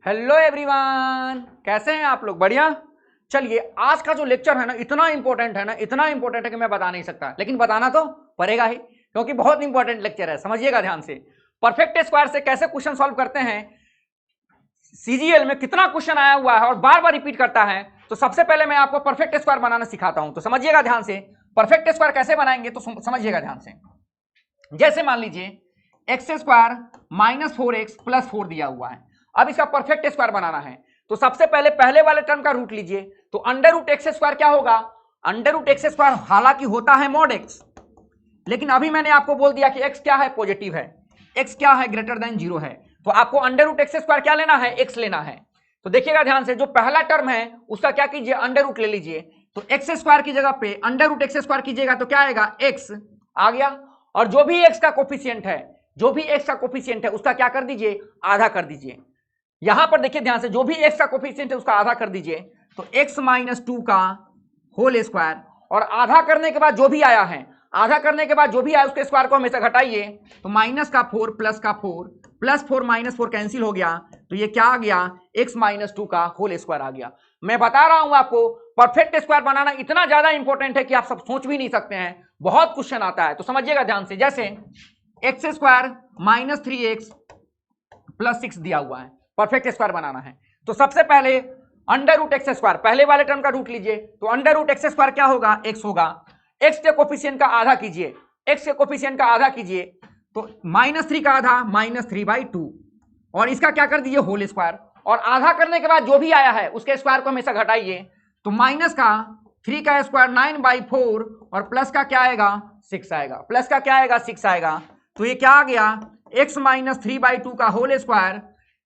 Hello everyone, कैसे हैं आप लोग? बढ़िया। चलिए, आज का जो लेक्चर है ना, इतना इंपॉर्टेंट है ना, इतना इंपॉर्टेंट है कि मैं बता नहीं सकता, लेकिन बताना तो पड़ेगा ही, क्योंकि बहुत इंपॉर्टेंट लेक्चर है। समझिएगा ध्यान से। परफेक्ट स्क्वायर से कैसे क्वेश्चन सॉल्व करते हैं, सीजीएल में कितना क्वेश्चन आया हुआ है और बार बार रिपीट करता है। तो सबसे पहले मैं आपको परफेक्ट स्क्वायर बनाना सिखाता हूं, तो समझिएगा ध्यान से। परफेक्ट स्क्वायर कैसे बनाएंगे तो समझिएगा ध्यान से। जैसे मान लीजिए x square minus 4x plus 4 दिया हुआ है। अब इसका परफेक्ट स्क्वायर बनाना है, तो सबसे पहले वाले टर्म का रूट लीजिए। तो अंडर रूट एक्स स्क्वायर क्या होगा? अंडर रूट एक्स स्क्वायर हालांकि होता है मॉड एक्स, लेकिन अभी मैंने आपको बोल दिया कि एक्स क्या है, पॉजिटिव है, एक्स क्या है, ग्रेटर देन 0 है। तो आपको अंडर रूट एक्स स्क्वायर क्या लेना है? एक्स लेना है। तो देखिएगा ध्यान से, जो पहला टर्म है उसका क्या कीजिए, अंडर रूट ले लीजिए। तो एक्स स्क्वायर की जगह पे अंडर रूट एक्स स्क्वायर कीजिएगा तो क्या आएगा? एक्स आ गया। और जो भी एक्स का कोफिशिएंट है, जो भी एक्स का कोफिशिएंट है उसका क्या कर दीजिए? आधा कर दीजिए। यहां पर देखिए ध्यान से, जो भी एक्स का कोफिशिएंट है उसका आधा कर दीजिए। तो x माइनस 2 का होल स्क्वायर, और आधा करने के बाद जो भी आया है, आधा करने के बाद जो भी आया उसके स्क्वायर को हमेशा घटाइए। तो माइनस का 4 प्लस का 4, प्लस 4 माइनस 4 कैंसिल हो गया, तो ये क्या आ गया? x माइनस 2 का होल स्क्वायर आ गया। मैं बता रहा हूं आपको, परफेक्ट स्क्वायर बनाना इतना ज्यादा इंपॉर्टेंट है कि आप सब सोच भी नहीं सकते हैं, बहुत क्वेश्चन आता है। तो समझिएगा ध्यान से। जैसे x square minus 3x plus 6 दिया हुआ है, परफेक्ट स्क्वायर बनाना है। तो सबसे पहले अंडर रूट एक्स स्क्वायर, पहले वाले टर्म का रूट लीजिए। तो अंडर रूट एक्स स्क्वायर क्या होगा? एक्स होगा। एक्स के कोफिशिएंट का आधा कीजिए, एक्स के कोफिशिएंट का आधा कीजिए। तो -3 का आधा -3/2, और इसका क्या कर दीजिए? Whole square. और आधा करने के बाद जो भी आया है उसके स्क्वायर को हमेशा घटाइए। तो माइनस का 3 का स्क्वायर 9/4, और प्लस का क्या आएगा? 6 आएगा। प्लस का क्या आएगा? 6 आएगा। तो ये क्या आ गया? x माइनस 3/2 का होल स्क्वायर।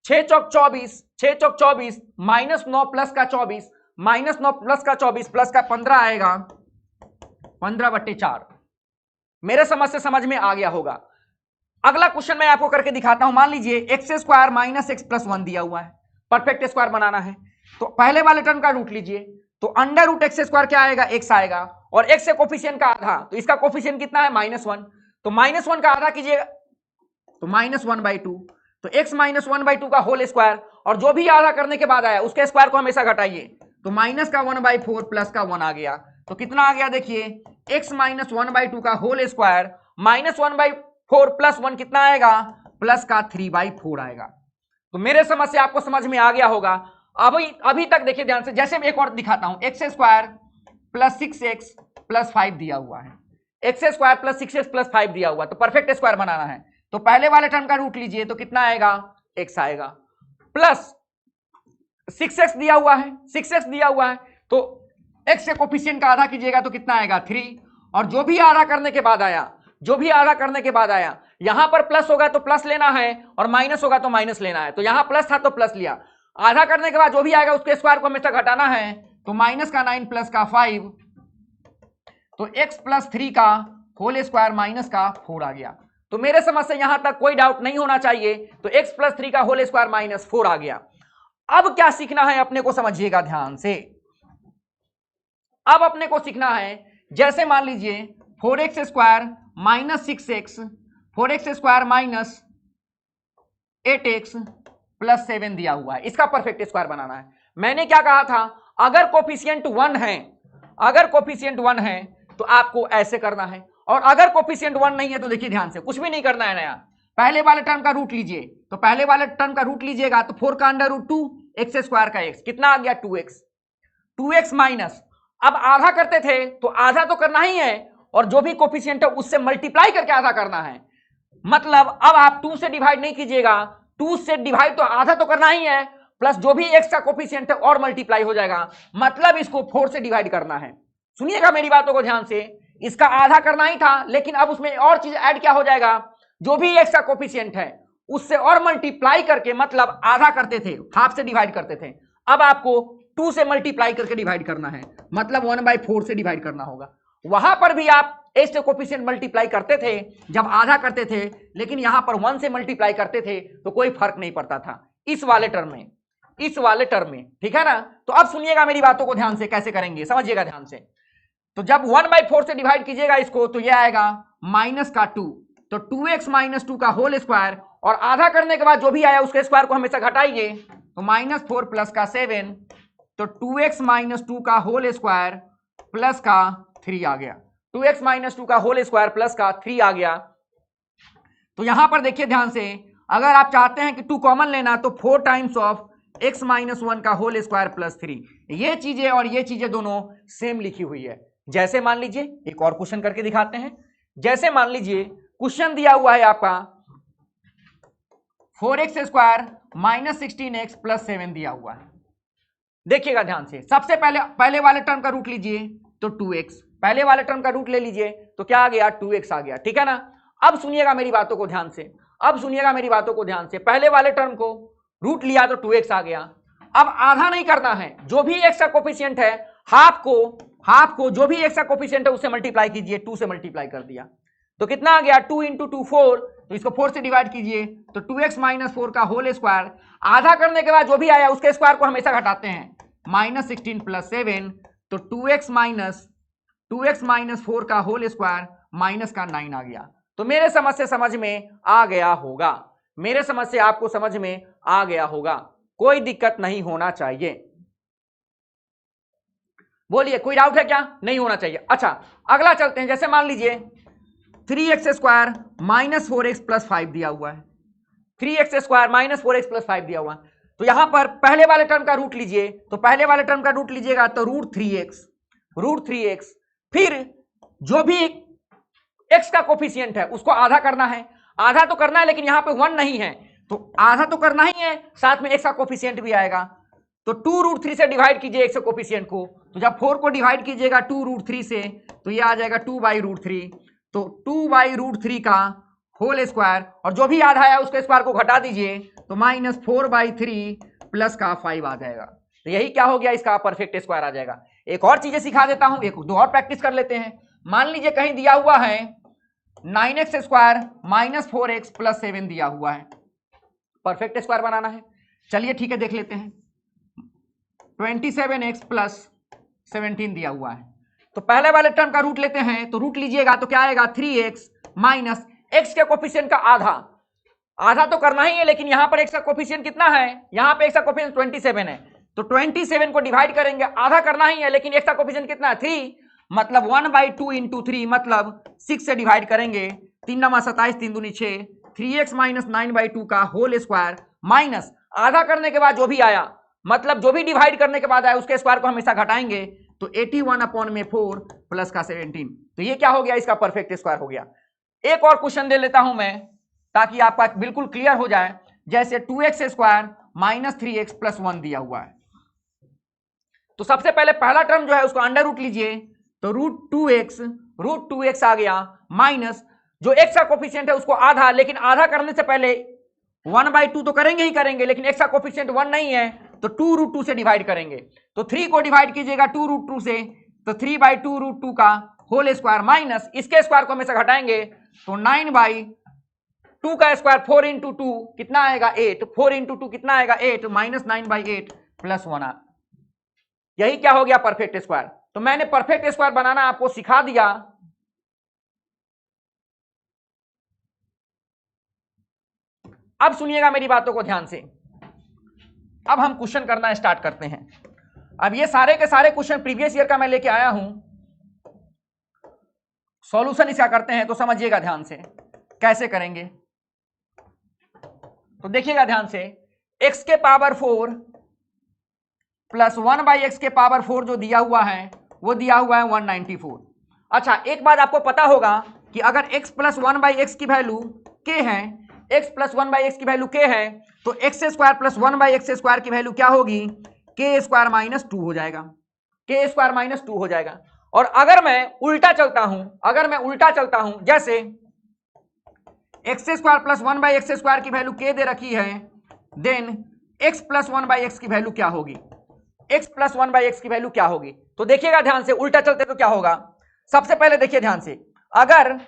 6 चौक 24, 6 चौक 24, -9 प्लस का 24, -9 प्लस का 24, प्लस का 15 आएगा, 15/4। मेरे समझ से समझ में आ गया होगा। अगला क्वेश्चन मैं आपको करके दिखाता हूं। मान लीजिए x square minus x plus 1 दिया हुआ है, परफेक्ट स्क्वायर बनाना है। तो पहले वाले टर्म का रूट लीजिए। तो अंडर रूट एक्स स्क्वायर क्या आएगा? एक्स आएगा। और एक्स से कोफिशिएंट का आधा, तो इसका कोफिशिएंट कितना है? -1। तो -1 का आधा कीजिएगा, तो -1/2। तो x माइनस 1/2 का होल स्क्वायर, और जो भी आधा करने के बाद आया उसके स्क्वायर को हमेशा घटाइए। तो माइनस का 1/4 प्लस का 1 आ गया। तो कितना आ गया? देखिए x माइनस 1/2 का होल स्क्वायर -1/4 प्लस 1 कितना आएगा? प्लस का 3/4 आएगा। तो मेरे समझ से आपको समझ में आ गया होगा। अभी तक देखिए ध्यान से। जैसे मैं एक और दिखाता हूं, x square plus 6x plus 5 दिया हुआ है, x square plus 6x plus 5 दिया हुआ, तो परफेक्ट स्क्वायर बनाना है। तो पहले वाले टर्म का रूट लीजिए। तो कितना आएगा? x आएगा। प्लस 6x दिया हुआ है, 6x दिया हुआ है, तो x के कोफिशिएंट का आधा कीजिएगा तो कितना आएगा? 3। और जो भी आधा करने के बाद आया, जो भी आधा करने के बाद आया, यहां पर प्लस होगा तो प्लस लेना है, और माइनस होगा तो माइनस लेना है। तो यहां प्लस था तो प्लस लिया। आधा करने के बाद जो भी आएगा उसके स्क्वायर को हमेशा घटाना है। तो माइनस का 9 प्लस का 5, तो x प्लस 3 का होल स्क्वायर माइनस का 4 आ गया। तो मेरे समझ से यहां तक कोई डाउट नहीं होना चाहिए। तो x प्लस 3 का होल स्क्वायर -4 आ गया। अब क्या सीखना है अपने को, समझिएगा ध्यान से। अब अपने को सीखना है, जैसे मान लीजिए 4x square minus 6x, 4x square minus 8x plus 7 दिया हुआ है, इसका परफेक्ट स्क्वायर बनाना है। मैंने क्या कहा था? अगर कोफिशिएंट 1 है, अगर कोफिशिएंट 1 है तो आपको ऐसे करना है, और अगर कोफिशिएंट 1 नहीं है तो देखिए ध्यान से, कुछ भी नहीं करना है नया। पहले वाले टर्म का रूट लीजिए। तो पहले वाले टर्म का रूट लीजिएगा तो 4 का अंडर रूट 2, एक्स स्क्वायर का x कितना आ गया? 2x माइनस, अब आधा करते थे तो आधा तो करना ही है, और जो भी कोफिशिएंट है उससे मल्टीप्लाई करके आधा करना है। मतलब अब आप 2 से डिवाइड नहीं कीजिएगा, 2 से डिवाइड तो आधा तो करना ही है, प्लस जो भी x का कोफिशिएंट है और मल्टीप्लाई हो जाएगा। मतलब इसको 4 से डिवाइड करना है। सुनिएगा मेरी बातों को ध्यान से। इसका आधा करना ही था, लेकिन अब उसमें और चीज ऐड क्या हो जाएगा? जो भी x का कोफिशिएंट है उससे और मल्टीप्लाई करके, मतलब आधा करते थे, हाफ से डिवाइड करते थे, अब आपको 2 से मल्टीप्लाई करके डिवाइड करना है, मतलब 1/4 से डिवाइड करना होगा। वहां पर भी आप x से कोफिशिएंट मल्टीप्लाई करते थे जब आधा करते थे, लेकिन यहां पर 1 से मल्टीप्लाई करते थे तो कोई फर्क नहीं पड़ता था इस वाले टर्म में, इस वाले टर्म में, ठीक है ना। तो अब सुनिएगा मेरी बातों को ध्यान से, कैसे करेंगे समझिएगा ध्यान से। तो जब 1/4 से डिवाइड कीजिएगा इसको, तो यह आएगा -2, तो 2x माइनस 2 का होल स्क्वायर, और आधा करने के बाद जो भी आया उसके स्क्वायर को हमेशा घटाइए। तो -4 प्लस का 7, तो 2x - 2 का होल स्क्वायर प्लस का 3 आ गया। 2x - 2 का होल स्क्वायर प्लस का 3 आ गया। तो यहां पर देखिए ध्यान से, अगर आप चाहते हैं कि 2 कॉमन लेना तो 4 टाइम्स ऑफ x - 1 का होल स्क्वायर प्लस 3, ये चीजें और ये चीजें दोनों सेम लिखी हुई है। जैसे मान लीजिए एक और क्वेश्चन करके दिखाते हैं। जैसे मान लीजिए क्वेश्चन दिया हुआ है आपका 4x स्क्वायर - 16x प्लस 7 दिया हुआ है। देखिएगा ध्यान से, सबसे पहले वाले टर्म का रूट लीजिए तो 2x, पहले वाले टर्म का रूट ले लीजिए तो क्या आ गया, 2x आ गया। ठीक है ना। अब सुनिएगा मेरी बातों को ध्यान से, अब सुनिएगा मेरी बातों को ध्यान से। पहले वाले टर्म को रूट लिया तो 2x आ गया। अब आधा नहीं करना है, जो भी x का कोफिशिएंट है हाफ को जो भी x का कोफिशिएंट है उससे मल्टीप्लाई कीजिए, 2 से मल्टीप्लाई कर दिया तो कितना आ गया, 2 × 2 4, तो इसको 4 से डिवाइड कीजिए तो 2x - 4 का होल स्क्वायर, आधा करने के बाद जो भी आया उसके स्क्वायर को हमेशा घटाते हैं, -16 प्लस 7, तो 2x - 4 का होल स्क्वायर माइनस का 9 आ गया। तो मेरे समझ से समझ में आ गया होगा, मेरे समझ से आपको समझ में आ गया होगा, कोई दिक्कत नहीं होना चाहिए। बोलिए कोई डाउट है क्या, नहीं होना चाहिए। अच्छा अगला चलते हैं। जैसे मान लीजिए 3x स्क्वायर -4x प्लस 5 दिया हुआ है, 3x स्क्वायर -4x प्लस 5 दिया हुआ है। तो यहां पर पहले वाले टर्म का रूट लीजिए, तो पहले वाले टर्म का रूट लीजिएगा तो √3x, फिर जो भी x का कोफिशिएंट है उसको आधा करना है, आधा तो करना है लेकिन यहां पे 1 नहीं है तो आधा तो करना ही है, साथ में x का कोफिशिएंट भी आएगा। तो 2√3 से डिवाइड कीजिए x के कोफिशिएंट को, तो जब 4 को डिवाइड कीजिएगा 2√3 से तो ये आ जाएगा 2/√3, तो 2/√3 का होल स्क्वायर, और जो भी आधा है उसके स्क्वायर को घटा दीजिए तो -4/3 प्लस का 5 आ जाएगा। तो यही क्या हो गया, इसका परफेक्ट स्क्वायर आ जाएगा। एक और चीजें सिखा देता हूं, एक दो और प्रैक्टिस कर लेते हैं। मान लीजिए कहीं दिया हुआ है 9x स्क्वायर -4x प्लस 7 दिया हुआ है, परफेक्ट स्क्वायर बनाना है। चलिए ठीक है देख लेते हैं। 27x प्लस 17 दिया हुआ है, तो पहले वाले टर्म का रूट लेते हैं, तो रूट लीजिएगा तो क्या आएगा, 3x माइनस x के कोफिशिएंट का आधा तो करना ही है, लेकिन यहां पर x का कोफिशिएंट कितना है, यहां पे x का कोफिशिएंट 27 है, तो 27 को डिवाइड करेंगे, आधा करना ही है लेकिन x का कोफिशिएंट कितना है, 3, मतलब 1/2 × 3 मतलब 6 से डिवाइड करेंगे, 3 × 27, 3 दूनी 6, 3x - 9/2 का होल स्क्वायर माइनस आधा करने के बाद जो भी आया, मतलब जो भी डिवाइड करने के बाद आया उसके स्क्वायर को हमेशा घटाएंगे, तो 81/4 प्लस का 17, तो ये क्या हो गया, इसका परफेक्ट स्क्वायर हो गया। एक और क्वेश्चन दे लेता हूं मैं ताकि आपका बिल्कुल क्लियर हो जाए। जैसे 2x स्क्वायर -3x प्लस 1 दिया हुआ है, तो सबसे पहले पहला टर्म जो है उसको अंडर रूट लीजिए, तो √2x आ गया, माइनस जो x का कोफिशिएंट है उसको आधा, लेकिन आधा करने से पहले 1/2 तो करेंगे ही करेंगे, लेकिन x का कोफिशिएंट 1 नहीं है तो 2√2 से डिवाइड करेंगे, तो 3 को डिवाइड कीजिएगा 2√2 से, तो 3/2√2 का होल स्क्वायर माइनस इसके स्क्वायर को हमेशा घटाएंगे, तो 9/2 का स्क्वायर 4 × 2 कितना आएगा 8, 4 × 2 कितना आएगा 8, -9/8 प्लस 1। यही क्या हो गया, परफेक्ट स्क्वायर। तो मैंने परफेक्ट स्क्वायर बनाना आपको सिखा दिया। अब सुनिएगा मेरी बातों को ध्यान से, अब हम क्वेश्चन करना स्टार्ट करते हैं। अब ये सारे के सारे क्वेश्चन प्रीवियस ईयर का मैं लेके आया हूं, सॉल्यूशन इसका करते हैं, तो समझिएगा ध्यान से कैसे करेंगे। तो देखिएगा ध्यान से, x के पावर 4 प्लस 1/x के पावर 4 जो दिया हुआ है वो दिया हुआ है 194। अच्छा एक बात आपको पता होगा कि अगर x प्लस 1/x की वैल्यू k है, x प्लस 1/x की वैल्यू k है, तो x square plus 1/x square की वैल्यू क्या होगी, k स्क्वायर -2 हो जाएगा, k स्क्वायर -2 हो जाएगा। और अगर मैं उल्टा चलता हूं, जैसे x square plus 1/x square की वैल्यू k दे रखी है, देन x प्लस 1/x की वैल्यू क्या होगी, x प्लस 1/x की वैल्यू क्या होगी। तो देखिएगा ध्यान से, उल्टा चलते तो क्या होगा, सबसे पहले देखिए ध्यान से, अगर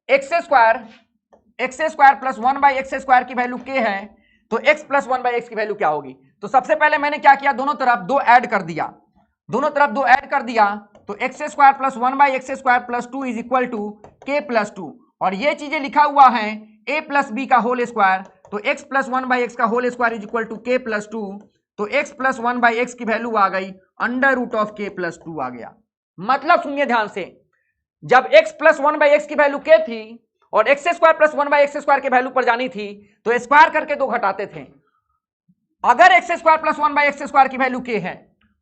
x square plus 1/x square की वैल्यू k है तो x प्लस 1/x की वैल्यू क्या होगी। तो सबसे पहले मैंने क्या किया, दोनों तरफ 2 ऐड कर दिया, तो x square plus 1/x square plus 2 is equal to k plus 2, और ये चीजें लिखा हुआ है a प्लस b का होल स्क्वायर, तो x प्लस 1/x का whole square is equal to k plus 2, तो x प्लस 1/x की वैल्यू आ गई under root of k plus 2 आ गया। मतलब सुनिए ध्यान से, जब x प्लस 1/x की वैल्यू k थी और x स्क्वायर प्लस 1/x² की वैल्यू पर जानी थी तो स्क्वायर करके 2 घटाते थे। अगर x स्क्वायर प्लस 1/x² की वैल्यू k है,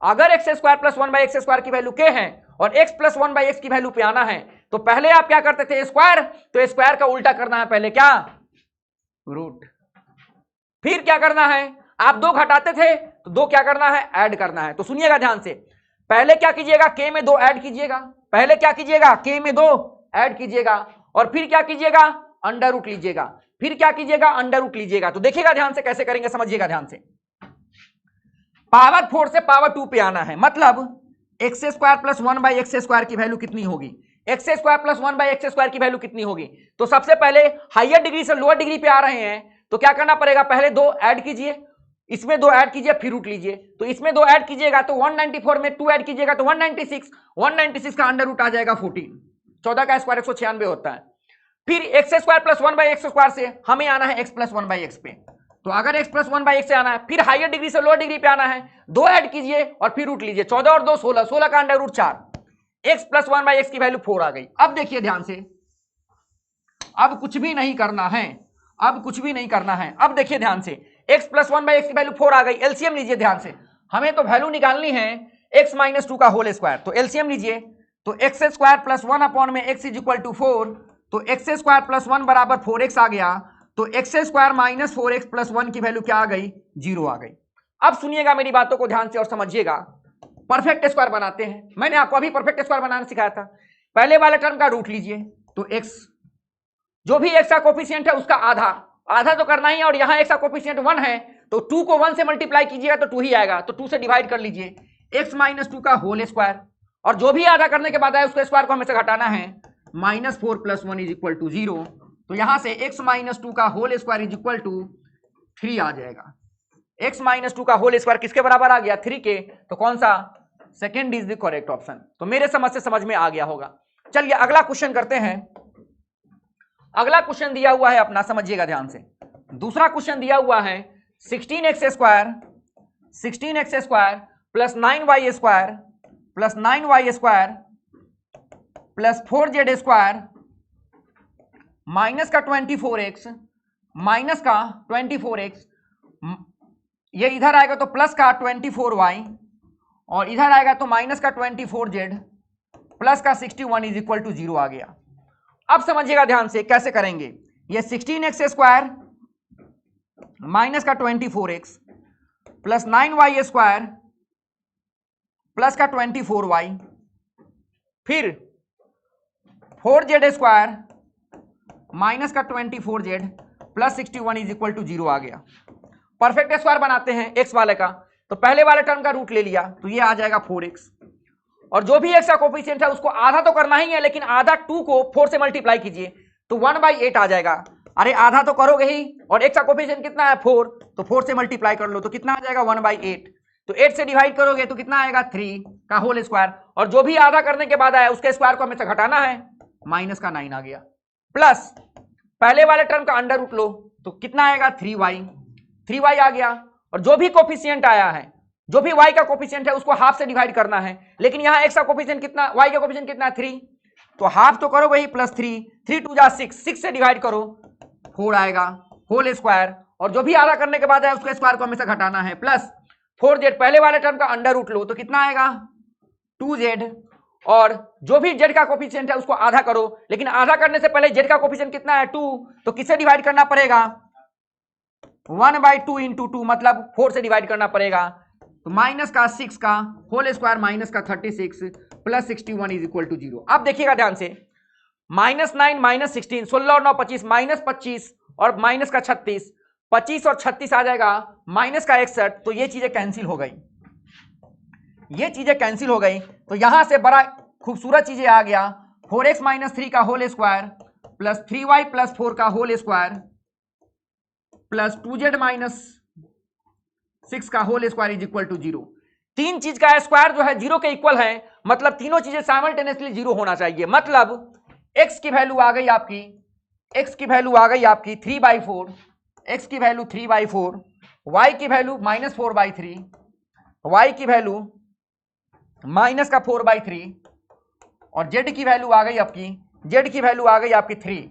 अगर x स्क्वायर प्लस 1/x² की वैल्यू k है और x प्लस 1/x की वैल्यू पे आना है तो पहले आप क्या करते थे स्क्वायर, तो स्क्वायर का उल्टा करना है पहले क्या, रूट। फिर क्या करना है, आप 2 घटाते थे तो 2 क्या करना है, ऐड करना है। तो सुनिएगा ध्यान से, पहले क्या कीजिएगा, k में 2 ऐड कीजिएगा, पहले क्या कीजिएगा, k में 2 ऐड कीजिएगा और फिर क्या कीजिएगा, अंडर रूट लीजिएगा, फिर क्या कीजिएगा, अंडर रूट लीजिएगा। तो देखिएगा ध्यान से कैसे करेंगे, समझिएगा ध्यान से। पावर 4 से पावर 2 पे आना है, मतलब एक्स स्क्वायर प्लस 1/x² की वैल्यू कितनी होगी, एक्स स्क्वायर प्लस 1/x² की वैल्यू कितनी होगी। तो सबसे पहले हायर डिग्री से लोअर डिग्री पे आ रहे हैं तो क्या करना पड़ेगा, पहले 2 ऐड कीजिए, इसमें 2 ऐड कीजिए फिर रूट लीजिए। तो इसमें 2 ऐड कीजिएगा तो 194 में 2 ऐड कीजिएगा तो 196 का अंडर रूट आ जाएगा 14, 14 का स्क्वायर 196 होता है। फिर एक्स स्क्वायर प्लस 1/x² से हमें आना है x प्लस 1/x पे, तो अगर x प्लस 1/x से आना है फिर हायर डिग्री से लोअर डिग्री पे आना है, 2 ऐड कीजिए और फिर रूट लीजिए, 14 और 2 16, 16 का under root 4, x plus 1/x की वैल्यू 4 आ गई। अब देखिए ध्यान से, अब कुछ भी नहीं करना है, अब कुछ भी नहीं करना है। अब देखिए ध्यान से, x प्लस 1/x की वैल्यू 4 आ गई, एलसीएम लीजिए ध्यान से, हमें तो वैल्यू निकालनी है x माइनस 2 का होल स्क्वायर, तो एलसीएम लीजिए, तो एक्स स्क्वायर प्लस 1 अपॉन में x इज इक्वल टू 4, तो एक्स स्क्वायर प्लस 1 बराबर 4x आ गया, तो x square minus 4x plus 1 की वैल्यू क्या आ गई, 0 आ गई। अब सुनिएगा मेरी बातों को ध्यान से और समझिएगा, परफेक्ट स्क्वायर बनाते हैं। मैंने आपको अभी परफेक्ट स्क्वायर बनाना सिखाया था। पहले वाले टर्म का रूट लीजिए, तो x, जो भी x का कोफिशिएंट है उसका आधा, आधा तो करना ही है, और यहां x का कोफिशिएंट 1 है तो 2 को 1 से मल्टीप्लाई कीजिएगा तो 2 ही आएगा, तो 2 से डिवाइड कर लीजिए, x माइनस 2 का होल स्क्वायर, और जो भी आधा करने के बाद आए उसके स्क्वायर को हमें से घटाना है, minus 4 plus 1 is equal to 0, तो यहां से x माइनस 2 का whole square is equal to 3 आ जाएगा। x माइनस 2 का होल स्क्वायर किसके बराबर आ गया, 3 के, तो कौन सा, second is the correct option. तो मेरे समझ से समझ में आ गया होगा। चलिए अगला क्वेश्चन करते हैं। अगला क्वेश्चन दिया हुआ है अपना, समझिएगा ध्यान से, दूसरा क्वेश्चन दिया हुआ है 16x square plus 9y square plus 9y square plus 4z square minus का 24x माइनस का 24x, ये इधर आएगा तो प्लस का 24y और इधर आएगा तो माइनस का 24z प्लस का 61 इज इक्वल टू 0 आ गया। अब समझिएगा ध्यान से कैसे करेंगे, ये 16x स्क्वायर माइनस का 24x plus 9y square plus का 24y फिर 4z स्क्वायर माइनस का 24z plus 61 is equal to 0 आ गया। परफेक्ट स्क्वायर बनाते हैं x वाले का, तो पहले वाले टर्म का रूट ले लिया तो ये आ जाएगा 4x, और जो भी x का कोफिशिएंट है उसको आधा तो करना ही है, लेकिन आधा 2 को 4 से मल्टीप्लाई कीजिए तो 1/8 आ जाएगा। अरे आधा तो करोगे ही, और x का कोफिशिएंट कितना है 4, तो 4 से मल्टीप्लाई कर लो तो कितना आ जाएगा 1/8, तो 8 से डिवाइड करोगे तो कितना आएगा 3 का होल स्क्वायर, और जो भी आधा करने के बाद आया उसके स्क्वायर को हमें से घटाना है, माइनस का 9 आ गया, प्लस पहले वाले टर्म का अंडर रूट लो तो कितना आएगा 3y आ गया, और जो भी कोफिशिएंट आया है, जो भी y का कोफिशिएंट है उसको हाफ से डिवाइड करना है, लेकिन यहाँ x का कोफिशिएंट कितना, y का कोफिशिएंट कितना 3, तो हाफ तो करोगे ही, प्लस 3, 3 2 जा 6, 6 से डिवाइड करो 4 आएगा होल स्क्वायर, और जो भी आधा करने के बाद है उसके स्क्वायर को हमेशा घटाना है, प्लस 4z, पहले वाले टर्म का अंडर रूट लो तो कितना आएगा 2z, और जो भी z का कोफिशिएंट है उसको आधा करो, लेकिन आधा करने से पहले z का कोफिशिएंट कितना है 2, तो किससे डिवाइड करना पड़ेगा 1/2 इंटू 2, मतलब 4 से डिवाइड करना पड़ेगा, तो माइनस का 6 का होल स्क्वायर माइनस का 36 प्लस 61 इज इक्वल टू 0। अब देखिएगा ध्यान से, -9 -16, 16 और 9 25, -25 और माइनस का 36, 25 और 36 आ जाएगा माइनस का 61, तो ये चीजें कैंसिल हो गई, ये चीजें कैंसिल हो गई, तो यहां से बड़ा खूबसूरत चीजें आ गया 4x माइनस 3 का whole square plus 3y plus 4 का whole square plus 2z minus 6 का whole square is equal to 0। तीन चीज का स्क्वायर जो है 0 के इक्वल है, मतलब तीनों चीजें साइमल्टेनियसली 0 होना चाहिए, मतलब x की वैल्यू आ गई आपकी, x की वैल्यू आ गई आपकी 3/4, x की वैल्यू 3/4 y की वैल्यू -4/3, y की वैल्यू माइनस का 4/3 और z की वैल्यू आ गई आपकी, z की वैल्यू आ गई आपकी 3,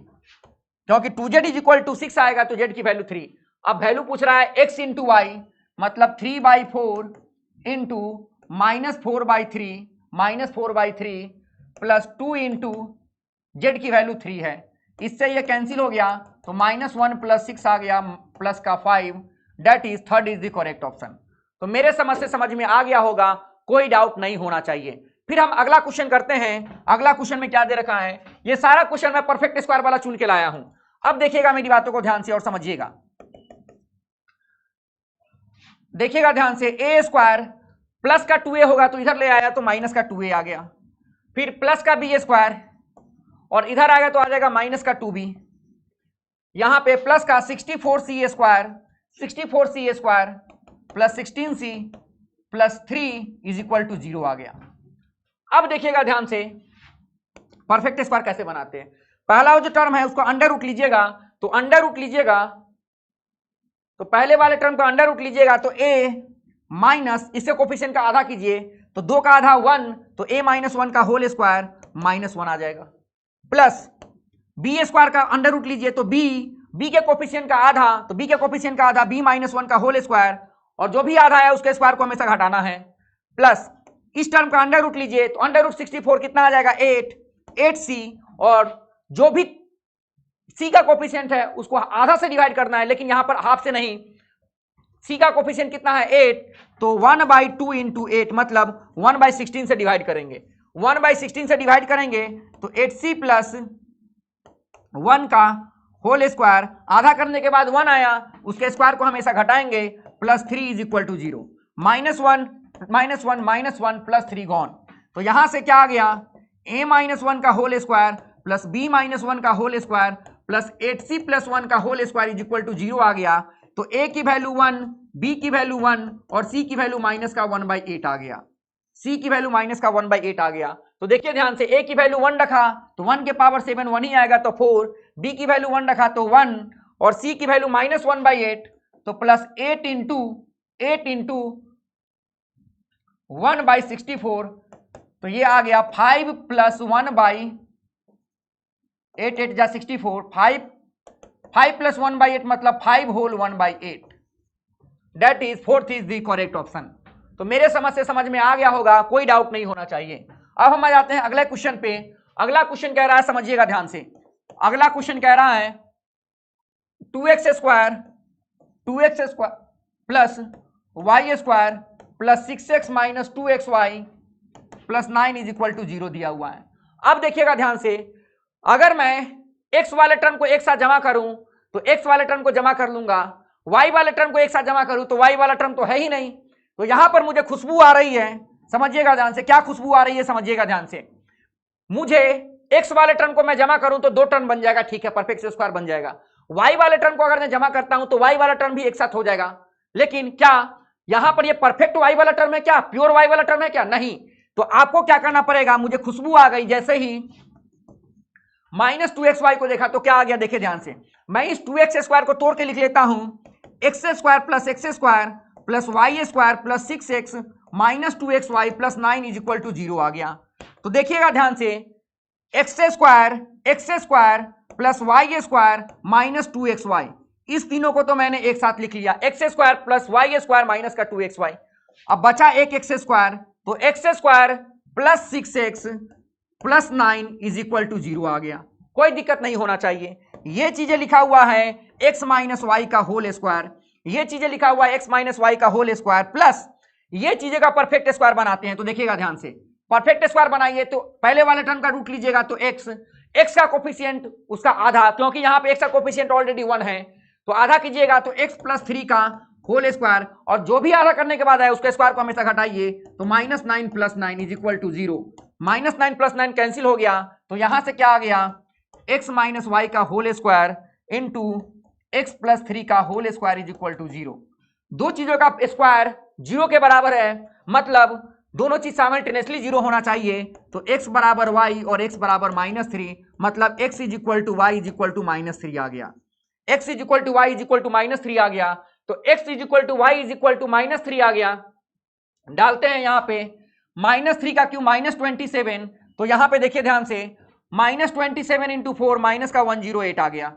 क्योंकि 2z = 6 आएगा तो z की वैल्यू 3। अब वैल्यू पूछ रहा है x इंटू वाई, मतलब 3/4 इंटू -4/3 प्लस 2 इंटू जेड की वैल्यू 3 है, इससे ये कैंसिल हो गया तो -1 + 6 आ गया प्लस का 5, that is third is the correct option. तो मेरे समझ से समझ में आ गया होगा, कोई डाउट नहीं होना चाहिए। फिर हम अगला क्वेश्चन करते हैं। अगला क्वेश्चन में क्या दे रखा है, ये सारा क्वेश्चन मैं परफेक्ट स्क्वायर वाला चुन के लाया हूं। अब देखिएगा मेरी बातों को ध्यान से और समझिएगा, देखिएगा ध्यान से। ए स्क्वायर प्लस का 2a होगा तो इधर ले आया तो माइनस का 2a आ गया, फिर प्लस का बी स्क्वायर और इधर आ गया तो आ जाएगा माइनस का 2b। यहां पे प्लस का 64c square plus 16c plus 3 = 0 आ गया। अब देखिएगा ध्यान से परफेक्ट स्क्वायर कैसे बनाते हैं। पहला जो टर्म है उसको अंडर रूट लीजिएगा, तो अंडर रूट लीजिएगा तो पहले वाले टर्म को अंडर रूट लीजिएगा तो a माइनस इसके कोफिशिएंट का आधा कीजिए तो 2 का आधा 1, तो a -1 का होल स्क्वायर -1 आ जाएगा, प्लस b स्क्वायर का अंडर रूट लीजिए तो b के कोफिशिएंट का आधा, तो b के कोफिशिएंट का आधा b -1 का होल स्क्वायर, और जो भी आधा है उसके स्क्वायर को हमेशा घटाना है, प्लस इस टर्म का अंडर रूट लीजिए तो अंडर रूट 64 कितना आ जाएगा 8c, और जो भी c का कोफिशिएंट है उसको आधा से डिवाइड करना है, लेकिन यहां पर हाफ से नहीं, c का कोफिशिएंट कितना है 8, तो 1/2 इंटू 8 मतलब 1/16 से डिवाइड करेंगे, 1/16 से डिवाइड करेंगे तो 8c प्लस 1 का होल स्क्वायर, आधा करने के बाद 1 आया उसके स्क्वायर को हमेशा घटाएंगे, प्लस 3 = 0, -1 प्लस 3 गॉन, तो यहां से क्या आ गया a -1 का होल स्क्वायर प्लस b -1 का whole square plus 8c plus 1 का होल स्क्वायर = 0 आ गया। तो a की वैल्यू 1, b की वैल्यू 1 और c की वैल्यू माइनस का 1/8 आ गया, c की वैल्यू माइनस का 1/8 आ गया। तो देखिए ध्यान से, a की वैल्यू 1 रखा तो 1 के पावर 7 1 ही आएगा तो 4, b की वैल्यू 1 रखा तो 1 और c की वैल्यू -1/8 तो प्लस 8 इंटू 1/64, तो ये आ गया 5 प्लस 1/8, 8 जा 64, 5 प्लस 1/8 मतलब 5 whole 1/8, that is fourth is the correct option. तो मेरे समझ से समझ में आ गया होगा, कोई डाउट नहीं होना चाहिए। अब हम आ जाते हैं अगले क्वेश्चन पे। अगला क्वेश्चन कह रहा है, समझिएगा ध्यान से, अगला क्वेश्चन कह रहा है 2x square plus y square plus 6x minus 2xy plus 9 = 0 दिया हुआ है। अब देखिएगा ध्यान से, अगर मैं x वाले टर्म को एक साथ जमा करूं तो x वाले टर्म को जमा कर लूंगा, y वाले टर्म को एक साथ जमा करूं तो y वाला टर्म तो है ही नहीं, तो यहां पर मुझे खुशबू आ रही है, समझिएगा ध्यान से, क्या खुशबू आ रही है समझिएगा ध्यान से। मुझे x वाले टर्म को मैं जमा करूं तो 2 टर्म बन जाएगा, ठीक है, परफेक्ट स्क्वायर बन जाएगा। y वाले टर्म को अगर मैं जमा करता हूं तो y वाला टर्म भी एक साथ हो जाएगा, लेकिन क्या यहां पर ये परफेक्ट y वाला टर्म है क्या, प्योर y वाला टर्म है क्या, नहीं। तो आपको क्या करना पड़ेगा, मुझे खुशबू आ गई, जैसे ही -2xy को देखा तो क्या आ गया, देखिए ध्यान से, मैं इस 2x स्क्वायर को तोड़ के लिख लेता हूं, x square plus x square plus y square plus 6x minus 2xy plus 9 = 0 आ गया। तो देखिएगा ध्यान से, x square plus y square minus 2xy, इस तीनों को तो मैंने एक साथ लिख लिया, x square plus y square minus का 2xy, अब बचा एक x स्क्वायर, तो x square plus 6x plus 9 = 0 आ गया, कोई दिक्कत नहीं होना चाहिए। ये चीजें लिखा हुआ है x माइनस वाई का होल स्क्वायर, ये चीजें लिखा हुआ है x माइनस वाई का होल स्क्वायर प्लस ये चीजें का परफेक्ट स्क्वायर बनाते हैं। तो देखिएगा ध्यान से, परफेक्ट स्क्वायर बनाइए तो पहले वाले टर्म का रूट लीजिएगा तो x का कोफिशिएंट उसका आधा, क्योंकि यहां पे x का कोफिशिएंट ऑलरेडी 1 है, तो आधा कीजिएगा तो x प्लस 3 का होल स्क्वायर, और जो भी आधा करने के बाद है उसके स्क्वायर को हमेशा घटाइए, तो -9 प्लस 9 = 0, -9 प्लस 9 कैंसिल हो गया, तो यहां से क्या आ गया, x माइनस वाई का whole square into x plus 3 का होल स्क्वायर = 0। दो चीजों का स्क्वायर 0 के बराबर है, मतलब दोनों चीज साइमल्टेनियसली 0 होना चाहिए, तो x बराबर y और x बराबर -3, मतलब x = y = -3 आ गया, x = y = -3 आ गया। तो x is equal to Y is equal to -3 आ गया। डालते हैं यहां पे -3 का क्यूब -27, तो यहां पे देखिए ध्यान से -27 इंटू 4 माइनस का 108 आ गया।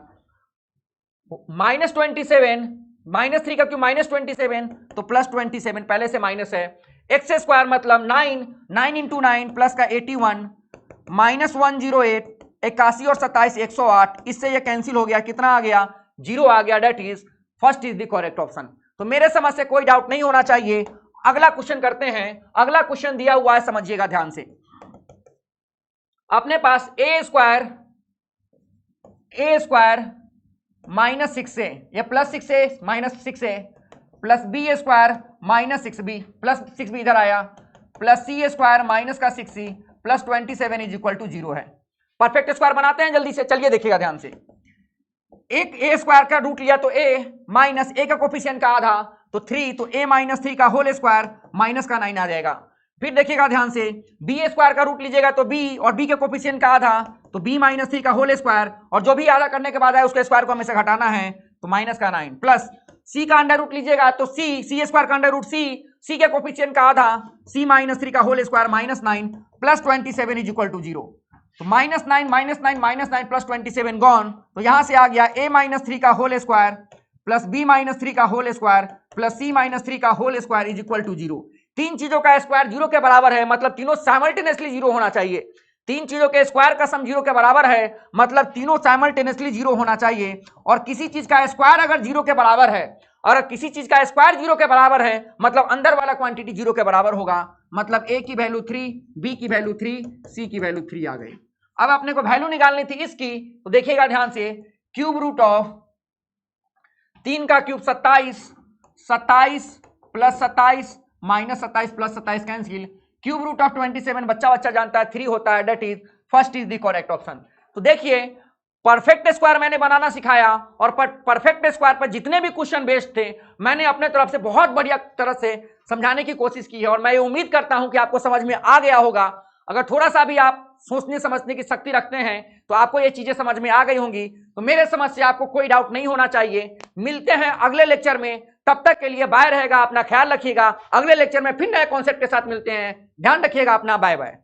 -27 -3 का क्यूब -27 तो +27, पहले से माइनस है। एक्स स्क्वायर मतलब 9 इंटू 9 प्लस का 81 -108, 81 और 27 108, इससे ये कैंसिल हो गया, कितना आ गया 0 आ गया। That is first is the correct option. तो मेरे समझ से कोई डाउट नहीं होना चाहिए। अगला क्वेश्चन करते हैं। अगला क्वेश्चन दिया हुआ है, समझिएगा ध्यान से। अपने पास ए स्क्वायर -6 है, या +6 है -6 है, plus B square -6b plus 6b इधर आया, प्लस सी स्क्वायर माइनस का 6c plus 27 is equal to 0 है। परफेक्ट स्क्वायर बनाते हैं जल्दी से, चलिए देखिएगा ध्यान से। एक ए स्क्वायर का रूट लिया तो ए माइनस ए का कोफिशिएंट का आधा तो 3, तो a -3 का होल स्क्वायर माइनस का 9 आ जाएगा। फिर देखिएगा ध्यान से, बी स्क्वायर का रूट लीजिएगा तो b और b के कोफिशिएंट का आधा तो b -3 का होल स्क्वायर, और जो भी आधा करने के बाद है उसके स्क्वायर को हमें से घटाना है तो माइनस का 9, प्लस c का अंडर रूट लीजिएगा तो c स्क्वायर का अंडर रूट c के कोफिशिएंट का आधा c -3 का whole square -9 plus 27 is equal to 0। तो -9 प्लस 27 गॉन, तो यहां से आ गया a -3 का होल स्क्वायर प्लस b -3 का होल स्क्वायर प्लस c -3 का whole square is equal to 0। तीन चीजों का स्क्वायर 0 के बराबर है, मतलब तीनों साइमल्टेनियसली 0 होना चाहिए। तीन चीजों के स्क्वायर का सम 0 के बराबर है, मतलब तीनों साइमल्टेनियसली 0 होना चाहिए। और किसी चीज का स्क्वायर अगर 0 के बराबर है, और किसी चीज का स्क्वायर 0 के बराबर है, मतलब अंदर वाला क्वांटिटी 0 के बराबर होगा। मतलब a की वैल्यू 3, b की वैल्यू 3, c की वैल्यू 3 आ गई। अब अपने को वैल्यू निकालनी थी इसकी, तो देखिएगा ध्यान से, क्यूब रूट ऑफ 3 का cube 27, 27 plus 27 minus 27 plus 27 cancel, cube root of 27 बच्चा जानता है 3 होता है। That is first is the correct option. तो देखिए, परफेक्ट स्क्वायर मैंने बनाना सिखाया, और परफेक्ट स्क्वायर पर जितने भी क्वेश्चन बेस्ड थे मैंने अपने तरफ से बहुत बढ़िया तरह से समझाने की कोशिश की है, और मैं ये उम्मीद करता हूं कि आपको समझ में आ गया होगा। अगर थोड़ा सा भी आप सोचने समझने की शक्ति रखते हैं तो आपको ये चीजें समझ में आ गई होंगी। तो मेरे समझ से आपको कोई डाउट नहीं होना चाहिए। मिलते हैं अगले लेक्चर में, तब तक के लिए बाय रहेगा, अपना ख्याल रखिएगा। अगले लेक्चर में फिर नए कॉन्सेप्ट के साथ मिलते हैं, ध्यान रखिएगा अपना, बाय बाय।